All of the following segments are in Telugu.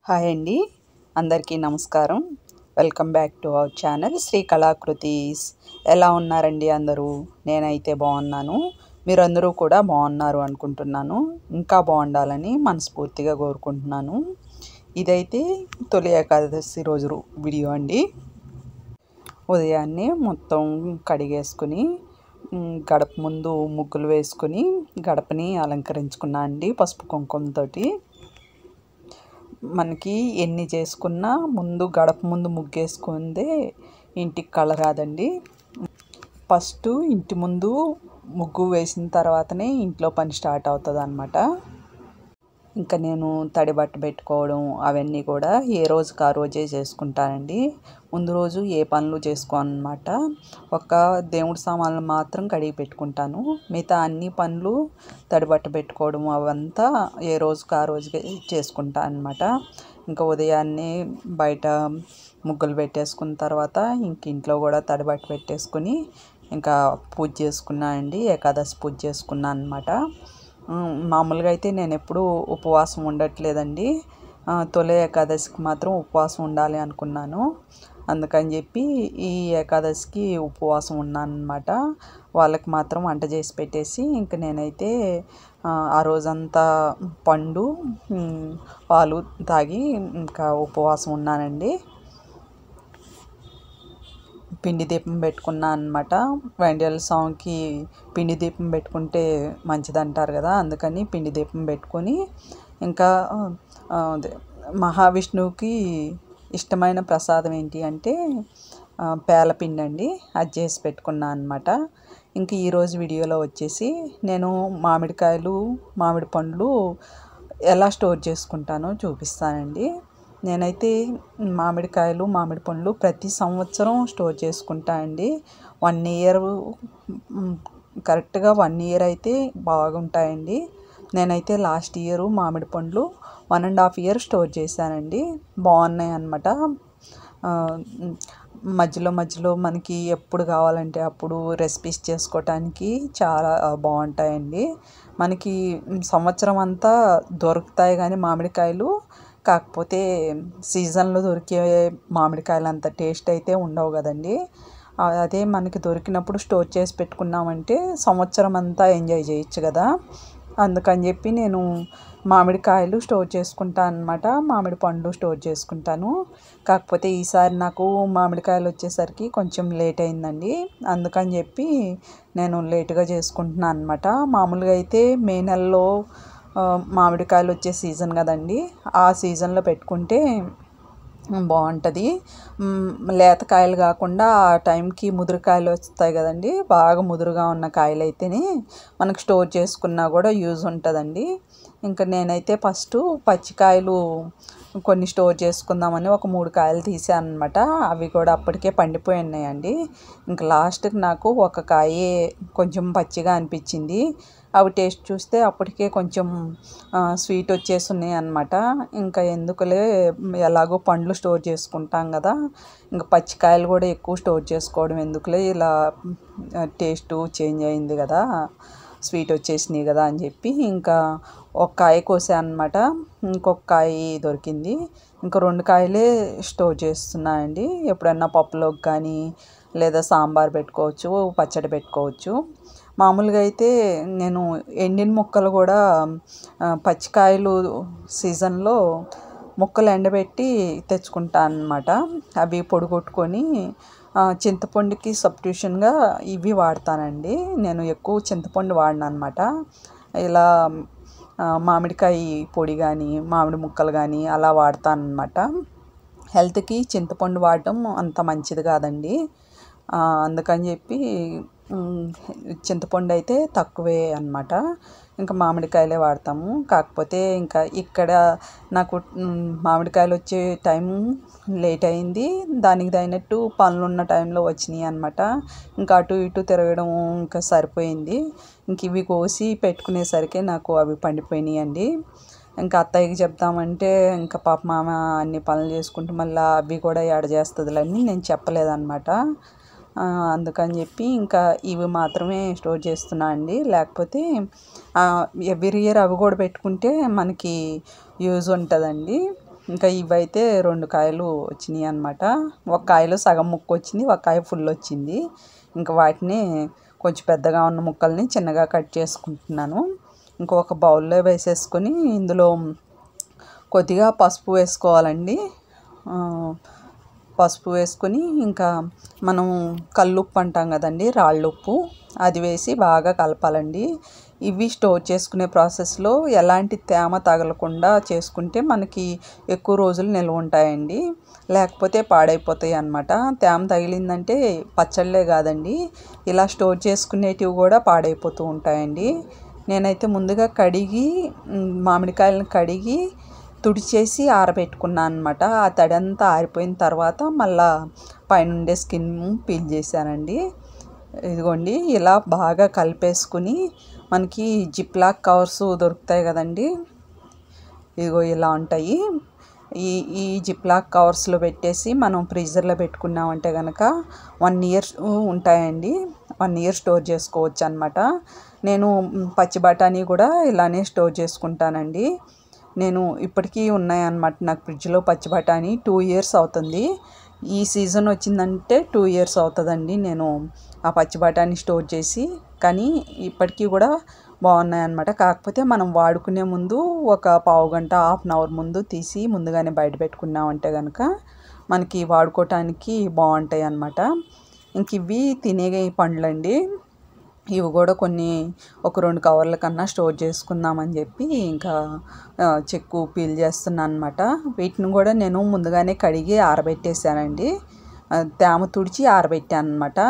హాయ్ అండి, అందరికీ నమస్కారం. Welcome back to our channel Sri Kalakruthis. ఎలా ఉన్నారండి అందరూ? నేనైతే బాగున్నాను. మీరందరూ కూడా బాగున్నారు అనుకుంటున్నాను. ఇంకా బాగుండాలని మనస్ఫూర్తిగా కోరుకుంటున్నాను. ఇదైతే తొలి ఏకాదశి రోజు వీడియో అండి. ఉదయాన్నే మొత్తం కడిగేసుకుని గడప ముందు ముగ్గులు వేసుకుని గడపని అలంకరించుకున్నా అండి పసుపు కుంకుమతోటి. మనకి ఎన్ని చేసుకున్నా ముందు గడప ముందు ముగ్గేసుకుందే ఇంటికి కళ రాదండి. ఫస్ట్ ఇంటి ముందు ముగ్గు వేసిన తర్వాతనే ఇంట్లో పని స్టార్ట్ అవుతుంది అన్నమాట. ఇంకా నేను తడి బట్ట పెట్టుకోవడం అవన్నీ కూడా ఏ రోజుకి ఆ రోజే చేసుకుంటానండి. ముందు రోజు ఏ పనులు చేసుకోను అన్నమాట. ఒక దేవుడి సామాన్లు మాత్రం కడిగి పెట్టుకుంటాను. మిగతా అన్ని పనులు తడి బట్ట పెట్టుకోవడం అవంతా ఏ రోజుకి ఆ రోజుకే చేసుకుంటాను అన్నమాట. ఇంకా ఉదయాన్నే బయట ముగ్గులు పెట్టేసుకున్న తర్వాత ఇంట్లో కూడా తడి బట్ట పెట్టేసుకుని ఇంకా పూజ చేసుకున్నాను అండి. ఏకాదశి పూజ చేసుకున్నాను అన్నమాట. మామూలుగా అయితే నేను ఎప్పుడూ ఉపవాసం ఉండట్లేదండి. తొలి ఏకాదశికి మాత్రం ఉపవాసం ఉండాలి అనుకున్నాను. అందుకని చెప్పి ఈ ఏకాదశికి ఉపవాసం ఉన్నాను అన్నమాట. వాళ్ళకి మాత్రం వంట చేసి పెట్టేసి ఇంక నేనైతే ఆ రోజంతా పండు పాలు తాగి ఇంకా ఉపవాసం ఉన్నానండి. పిండి దీపం పెట్టుకున్నా అనమాట. వెండియాల స్వామికి పిండి దీపం పెట్టుకుంటే మంచిది అంటారు కదా, అందుకని పిండి దీపం పెట్టుకొని ఇంకా మహావిష్ణువుకి ఇష్టమైన ప్రసాదం ఏంటి అంటే పేలపిండి అండి. అది చేసి పెట్టుకున్నా అనమాట. ఇంక ఈరోజు వీడియోలో వచ్చేసి నేను మామిడి పండ్లు ఎలా స్టోర్ చేసుకుంటానో చూపిస్తానండి. నేనైతే మామిడి పండ్లు ప్రతి సంవత్సరం స్టోర్ చేసుకుంటా అండి. 1 ఇయర్ కరెక్ట్గా 1 ఇయర్ అయితే బాగుంటాయండి. నేనైతే లాస్ట్ ఇయర్ మామిడి పండ్లు 1.5 ఇయర్ స్టోర్ చేశానండి. బాగున్నాయి అన్నమాట. మధ్యలో మనకి ఎప్పుడు కావాలంటే అప్పుడు రెసిపీస్ చేసుకోవటానికి చాలా బాగుంటాయండి. మనకి సంవత్సరం అంతా దొరుకుతాయి కానీ మామిడికాయలు, కాకపోతే సీజన్లో దొరికే మామిడికాయలు అంత టేస్ట్ అయితే ఉండవు కదండి. అదే మనకి దొరికినప్పుడు స్టోర్ చేసి పెట్టుకున్నామంటే సంవత్సరం అంతా ఎంజాయ్ చేయొచ్చు కదా. అందుకని చెప్పి నేను మామిడికాయలు స్టోర్ చేసుకుంటాను అన్నమాట. మామిడి పండ్లు స్టోర్ చేసుకుంటాను. కాకపోతే ఈసారి నాకు మామిడికాయలు వచ్చేసరికి కొంచెం లేట్ అయిందండి. అందుకని చెప్పి నేను లేటుగా చేసుకుంటున్నాను అన్నమాట. మామూలుగా అయితే మే నెలలో మామిడికాయలు వచ్చే సీజన్ కదండి. ఆ సీజన్లో పెట్టుకుంటే బాగుంటుంది. లేతకాయలు కాకుండా ఆ టైంకి ముదురుకాయలు వస్తాయి కదండి. బాగా ముదురుగా ఉన్న కాయలు అయితేనే మనకు స్టోర్ చేసుకున్నా కూడా యూజ్ ఉంటుందండి. ఇంకా నేనైతే ఫస్ట్ పచ్చికాయలు కొన్ని స్టోర్ చేసుకుందామని ఒక 3 కాయలు తీసాను అనమాట. అవి కూడా అప్పటికే పండిపోయి ఉన్నాయండి. ఇంకా లాస్ట్కి నాకు ఒక కాయే కొంచెం పచ్చిగా అనిపించింది. అవి టేస్ట్ చూస్తే అప్పటికే కొంచెం స్వీట్ వచ్చేసి ఉన్నాయి అన్నమాట. ఇంకా ఎందుకులే, ఎలాగో పండ్లు స్టోర్ చేసుకుంటాం కదా, ఇంకా పచ్చికాయలు కూడా ఎక్కువ స్టోర్ చేసుకోవడం ఎందుకులే, ఇలా టేస్ట్ చేంజ్ అయింది కదా, స్వీట్ వచ్చేసినాయి కదా అని చెప్పి ఇంకా ఒక కాయ కోసాను అనమాట. ఇంకొక కాయ దొరికింది. ఇంకా 2 కాయలే స్టోర్ చేస్తున్నానండి. ఎప్పుడన్నా పప్పులోకి కానీ లేదా సాంబార్ పెట్టుకోవచ్చు, పచ్చడి పెట్టుకోవచ్చు. మామూలుగా అయితే నేను ఎండిన ముక్కలు కూడా పచ్చికాయలు సీజన్లో ముక్కలు ఎండబెట్టి తెచ్చుకుంటాను అన్నమాట. అవి పొడిగొట్టుకొని చింతపండుకి సబ్స్టిట్యూషన్గా ఇవి వాడతానండి. నేను ఎక్కువ చింతపండు వాడను అనమాట. ఇలా మామిడికాయ పొడి కానీ మామిడి ముక్కలు కానీ అలా వాడతాను అనమాట. హెల్త్కి చింతపండు వాడటం అంత మంచిది కాదండి. అందుకని చెప్పి చింతపండు అయితే తక్కువే అన్నమాట. ఇంకా మామిడికాయలే వాడతాము. కాకపోతే ఇంకా ఇక్కడ నాకు మామిడికాయలు వచ్చే టైం లేట్ అయింది. దానికి తగినట్టు పనులు ఉన్న టైంలో వచ్చినాయి అన్నమాట. ఇంకా అటు ఇటు తిరగడం ఇంకా సరిపోయింది. ఇంక ఇవి కోసి పెట్టుకునేసరికి నాకు అవి పండిపోయినాయి అండి. ఇంకా అత్తయ్యకి చెప్తామంటే ఇంకా పాప మామ అన్ని పనులు చేసుకుంటూ మళ్ళీ అవి కూడా యాడ్ చేస్తుందిలని నేను చెప్పలేదన్నమాట. అందుకని చెప్పి ఇంకా ఇవి మాత్రమే స్టోర్ చేస్తున్నా అండి. లేకపోతే ఎవ్రీ ఇయర్ అవి కూడా పెట్టుకుంటే మనకి యూజ్ ఉంటుందండి. ఇంకా ఇవైతే 2 కాయలు వచ్చినాయి అన్నమాట. ఒక కాయలో సగం ముక్క వచ్చింది, ఒక కాయ ఫుల్ వచ్చింది. ఇంకా వాటిని కొంచెం పెద్దగా ఉన్న ముక్కల్ని చిన్నగా కట్ చేసుకుంటున్నాను. ఇంకొక బౌల్లో వేసేసుకొని ఇందులో కొద్దిగా పసుపు వేసుకోవాలండి. పసుపు వేసుకొని ఇంకా మనం కల్లుప్పు అంటాం కదండి, రాళ్ళుప్పు, అది వేసి బాగా కలపాలండి. ఇవి స్టోర్ చేసుకునే ప్రాసెస్లో ఎలాంటి తేమ తగలకుండా చేసుకుంటే మనకి ఎక్కువ రోజులు నిల్వ ఉంటాయండి, లేకపోతే పాడైపోతాయి అన్నమాట. తేమ తగిలిందంటే పచ్చళ్ళే కాదండి, ఇలా స్టోర్ చేసుకునేటివి కూడా పాడైపోతూ ఉంటాయండి. నేనైతే ముందుగా మామిడికాయలను కడిగి తుడిచేసి ఆరబెట్టుకున్నాను అన్నమాట. ఆ తడి అంతా ఆరిపోయిన తర్వాత మళ్ళా పైనుండే స్కిన్ పీల్ చేశానండి. ఇదిగోండి ఇలా బాగా కలిపేసుకుని మనకి జిప్లాక్ కవర్స్ దొరుకుతాయి కదండి, ఇదిగో ఇలా ఉంటాయి. ఈ జిప్లాక్ కవర్స్లో పెట్టేసి మనం ఫ్రీజర్లో పెట్టుకున్నామంటే కనుక 1 ఇయర్ ఉంటాయండి. 1 ఇయర్ స్టోర్ చేసుకోవచ్చు అన్నమాట. నేను పచ్చి బఠానీ కూడా ఇలానే స్టోర్ చేసుకుంటానండి. నేను ఇప్పటికీ ఉన్నాయన్నమాట నాకు ఫ్రిడ్జ్లో పచ్చి బఠానీ. 2 ఇయర్స్ అవుతుంది. ఈ సీజన్ వచ్చిందంటే 2 ఇయర్స్ అవుతుందండి నేను ఆ పచ్చి బఠానీ స్టోర్ చేసి. కానీ ఇప్పటికీ కూడా బాగున్నాయి అన్నమాట. కాకపోతే మనం వాడుకునే ముందు ఒక పావు గంట, హాఫ్ అన్ అవర్ ముందు తీసి ముందుగానే బయట పెట్టుకున్నామంటే కనుక మనకి వాడుకోవటానికి బాగుంటాయి అన్నమాట. ఇంక ఇవి తినే పండ్లండి. ఇవి కూడా ఒక 2 కవర్ల కన్నా స్టోర్ చేసుకుందామని చెప్పి ఇంకా చెక్కు పీల్ చేస్తున్నాను అన్నమాట. వీటిని కూడా నేను ముందుగానే కడిగి ఆరబెట్టేసానండి. తేమ తుడిచి ఆరబెట్టాను అన్నమాట.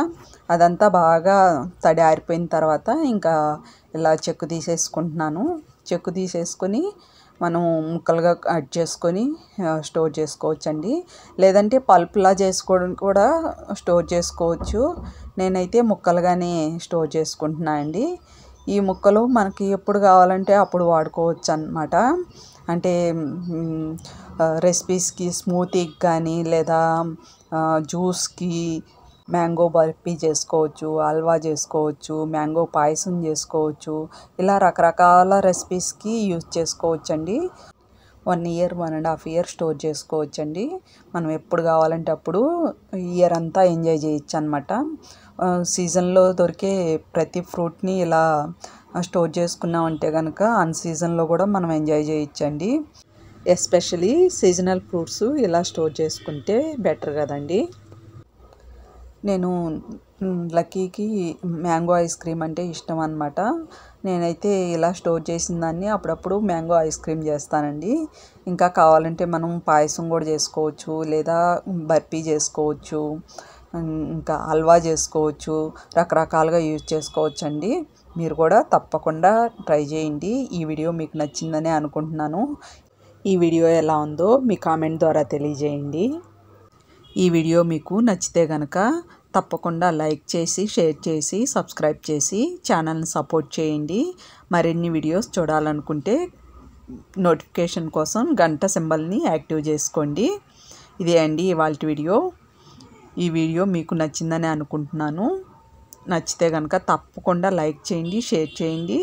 అదంతా బాగా తడి ఆరిపోయిన తర్వాత ఇంకా ఇలా చెక్కు తీసేసుకుంటున్నాను. చెక్కు తీసేసుకొని మనం ముక్కలుగా కట్ చేసుకొని స్టోర్ చేసుకోవచ్చండి. లేదంటే పల్ప్లా చేసుకోవడం కూడా స్టోర్ చేసుకోవచ్చు. నేనైతే ముక్కలుగానే స్టోర్ చేసుకుంటున్నాను అండి. ఈ ముక్కలు మనకి ఎప్పుడు కావాలంటే అప్పుడు వాడుకోవచ్చు అన్నమాట. అంటే రెసిపీస్కి, స్మూతీకి కానీ లేదా జ్యూస్కి, మ్యాంగో బర్ఫీ చేసుకోవచ్చు, హల్వా చేసుకోవచ్చు, మ్యాంగో పాయసం చేసుకోవచ్చు. ఇలా రకరకాల రెసిపీస్కి యూజ్ చేసుకోవచ్చండి. 1 ఇయర్, 1.5 ఇయర్ స్టోర్ చేసుకోవచ్చండి. మనం ఎప్పుడు కావాలంటే అప్పుడు ఇయర్ అంతా ఎంజాయ్ చేయొచ్చు అన్నమాట. సీజన్లో దొరికే ప్రతి ఫ్రూట్ని ఇలా స్టోర్ చేసుకున్నామంటే కనుక అన్ సీజన్లో కూడా మనం ఎంజాయ్ చేయొచ్చండి. ఎస్పెషలీ సీజనల్ ఫ్రూట్స్ ఇలా స్టోర్ చేసుకుంటే బెటర్ కదండి. నేను లక్కీకి మ్యాంగో ఐస్ క్రీమ్ అంటే ఇష్టం అన్నమాట. నేనైతే ఇలా స్టోర్ చేసిన దాన్ని అప్పుడప్పుడు మ్యాంగో ఐస్ క్రీమ్ చేస్తానండి. ఇంకా కావాలంటే మనం పాయసం కూడా చేసుకోవచ్చు, లేదా బర్ఫీ చేసుకోవచ్చు, ఇంకా హల్వా చేసుకోవచ్చు. రకరకాలుగా యూజ్ చేసుకోవచ్చండి. మీరు కూడా తప్పకుండా ట్రై చేయండి. ఈ వీడియో మీకు నచ్చిందని అనుకుంటున్నాను. ఈ వీడియో ఎలా ఉందో మీ కామెంట్ ద్వారా తెలియజేయండి. ఈ వీడియో మీకు నచ్చితే కనుక తప్పకుండా లైక్ చేసి, షేర్ చేసి, సబ్స్క్రైబ్ చేసి ఛానల్ని సపోర్ట్ చేయండి. మరిన్ని వీడియోస్ చూడాలనుకుంటే నోటిఫికేషన్ కోసం గంట సింబల్ని యాక్టివ్ చేసుకోండి. ఇదే అండి ఇవాల్టి వీడియో. ఈ వీడియో మీకు నచ్చిందని అనుకుంటున్నాను. నచ్చితే కనుక తప్పకుండా లైక్ చేయండి, షేర్ చేయండి,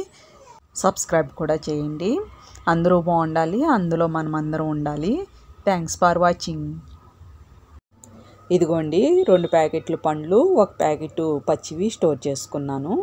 సబ్స్క్రైబ్ కూడా చేయండి. అందరూ బాగుండాలి, అందులో మనం అందరం ఉండాలి. Thanks for watching. ఇదిగోండి 2 ప్యాకెట్లు పండ్లు, 1 ప్యాకెట్ పచ్చివి స్టోర్ చేసుకున్నాను.